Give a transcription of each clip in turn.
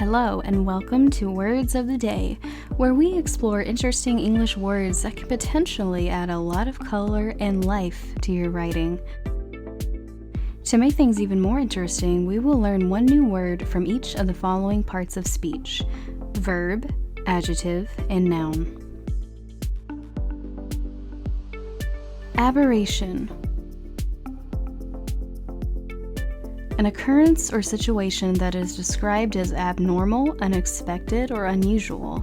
Hello, and welcome to Words of the Day, where we explore interesting English words that can potentially add a lot of color and life to your writing. To make things even more interesting, we will learn one new word from each of the following parts of speech: verb, adjective, and noun. Aberration. An occurrence or situation that is described as abnormal, unexpected, or unusual.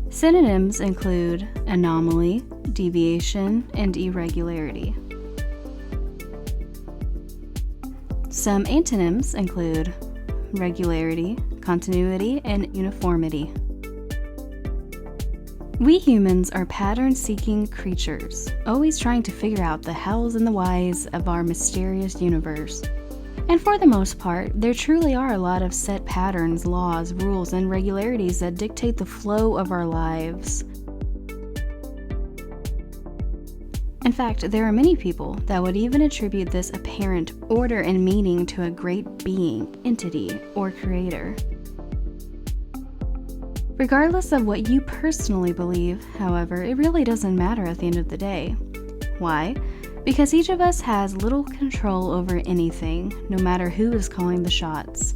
Synonyms include anomaly, deviation, and irregularity. Some antonyms include regularity, continuity, and uniformity. We humans are pattern-seeking creatures, always trying to figure out the hows and the whys of our mysterious universe. And for the most part, there truly are a lot of set patterns, laws, rules, and regularities that dictate the flow of our lives. In fact, there are many people that would even attribute this apparent order and meaning to a great being, entity, or creator. Regardless of what you personally believe, however, it really doesn't matter at the end of the day. Why? Because each of us has little control over anything, no matter who is calling the shots.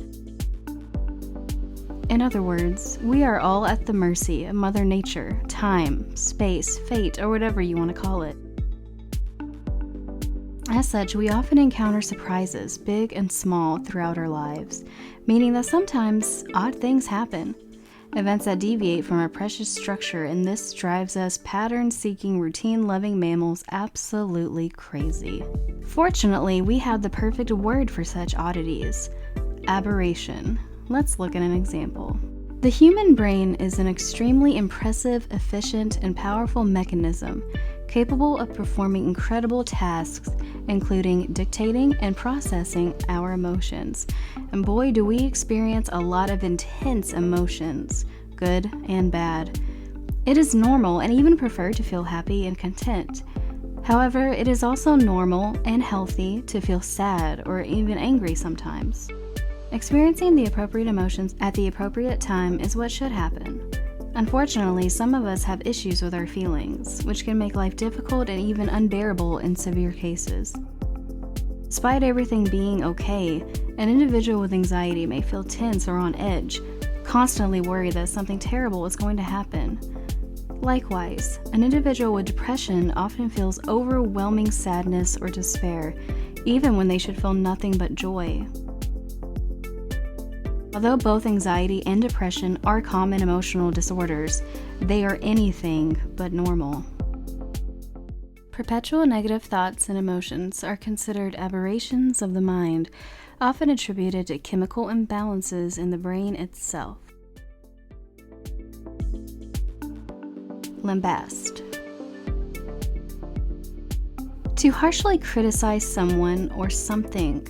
In other words, we are all at the mercy of Mother Nature, time, space, fate, or whatever you want to call it. As such, we often encounter surprises, big and small, throughout our lives, meaning that sometimes odd things happen. Events that deviate from our precious structure, and this drives us pattern-seeking, routine-loving mammals absolutely crazy. Fortunately, we have the perfect word for such oddities: aberration. Let's look at an example. The human brain is an extremely impressive, efficient, and powerful mechanism capable of performing incredible tasks, including dictating and processing our emotions. And boy, do we experience a lot of intense emotions, good and bad. It is normal and even prefer to feel happy and content. However, it is also normal and healthy to feel sad or even angry sometimes. Experiencing the appropriate emotions at the appropriate time is what should happen. Unfortunately, some of us have issues with our feelings, which can make life difficult and even unbearable in severe cases. Despite everything being okay, an individual with anxiety may feel tense or on edge, constantly worried that something terrible is going to happen. Likewise, an individual with depression often feels overwhelming sadness or despair, even when they should feel nothing but joy. Although both anxiety and depression are common emotional disorders, they are anything but normal. Perpetual negative thoughts and emotions are considered aberrations of the mind, often attributed to chemical imbalances in the brain itself. Lambaste. To harshly criticize someone or something.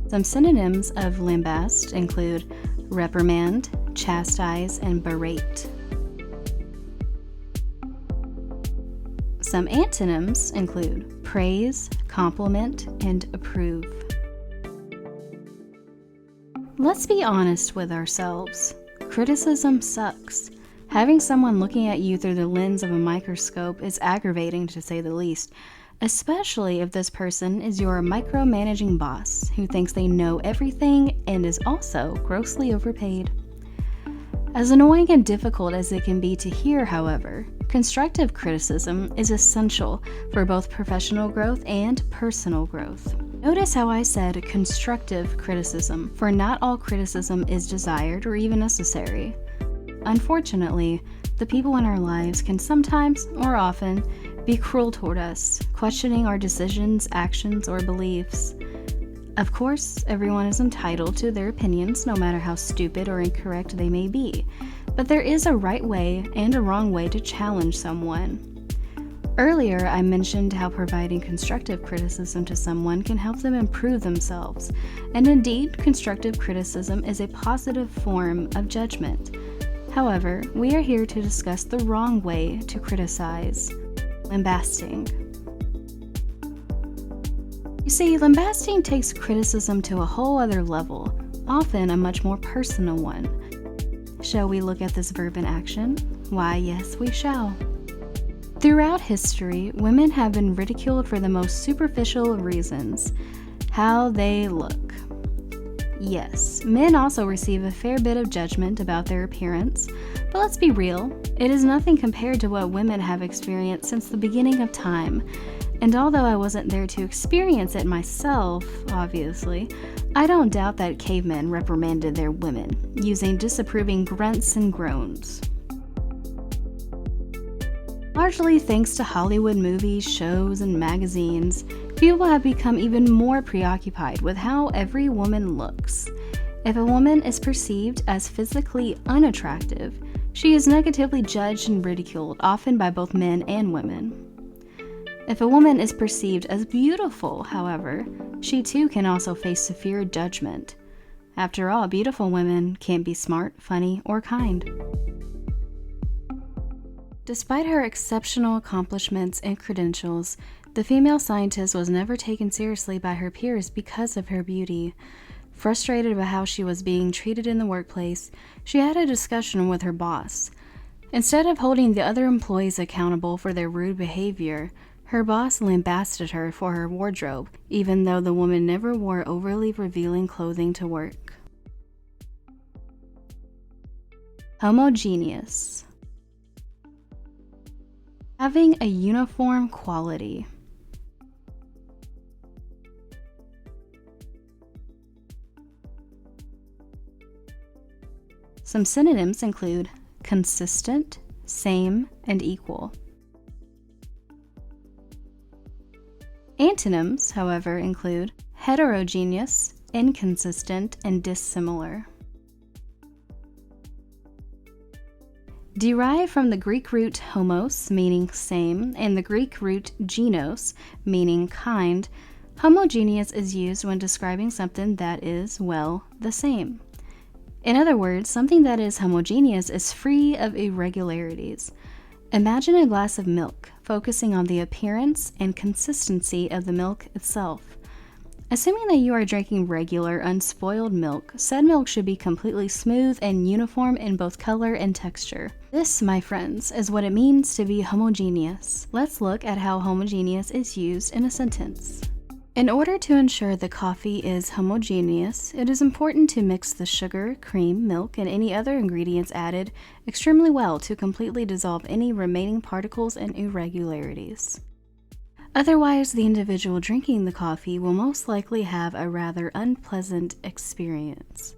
Some synonyms of lambaste include reprimand, chastise, and berate. Some antonyms include praise, compliment, and approve. Let's be honest with ourselves. Criticism sucks. Having someone looking at you through the lens of a microscope is aggravating, to say the least, especially if this person is your micromanaging boss who thinks they know everything and is also grossly overpaid. As annoying and difficult as it can be to hear, however, constructive criticism is essential for both professional growth and personal growth. Notice how I said constructive criticism, for not all criticism is desired or even necessary. Unfortunately, the people in our lives can sometimes, or often, be cruel toward us, questioning our decisions, actions, or beliefs. Of course, everyone is entitled to their opinions, no matter how stupid or incorrect they may be, but there is a right way and a wrong way to challenge someone. Earlier, I mentioned how providing constructive criticism to someone can help them improve themselves, and indeed, constructive criticism is a positive form of judgment. However, we are here to discuss the wrong way to criticize: lambasting. You see, lambasting takes criticism to a whole other level, often a much more personal one. Shall we look at this verb in action? Why, yes, we shall. Throughout history, women have been ridiculed for the most superficial of reasons: how they look. Yes, men also receive a fair bit of judgment about their appearance, but let's be real, it is nothing compared to what women have experienced since the beginning of time. And although I wasn't there to experience it myself, obviously, I don't doubt that cavemen reprimanded their women, using disapproving grunts and groans. Largely thanks to Hollywood movies, shows, and magazines, people have become even more preoccupied with how every woman looks. If a woman is perceived as physically unattractive, she is negatively judged and ridiculed, often by both men and women. If a woman is perceived as beautiful, however, she too can also face severe judgment. After all, beautiful women can't be smart, funny, or kind. Despite her exceptional accomplishments and credentials, the female scientist was never taken seriously by her peers because of her beauty. Frustrated by how she was being treated in the workplace, she had a discussion with her boss. Instead of holding the other employees accountable for their rude behavior, her boss lambasted her for her wardrobe, even though the woman never wore overly revealing clothing to work. Homogeneous. Having a uniform quality. Some synonyms include consistent, same, and equal. Antonyms, however, include heterogeneous, inconsistent, and dissimilar. Derived from the Greek root homos, meaning same, and the Greek root genos, meaning kind, homogeneous is used when describing something that is, well, the same. In other words, something that is homogeneous is free of irregularities. Imagine a glass of milk, focusing on the appearance and consistency of the milk itself. Assuming that you are drinking regular, unspoiled milk, said milk should be completely smooth and uniform in both color and texture. This, my friends, is what it means to be homogeneous. Let's look at how homogeneous is used in a sentence. In order to ensure the coffee is homogeneous, it is important to mix the sugar, cream, milk, and any other ingredients added extremely well to completely dissolve any remaining particles and irregularities. Otherwise, the individual drinking the coffee will most likely have a rather unpleasant experience.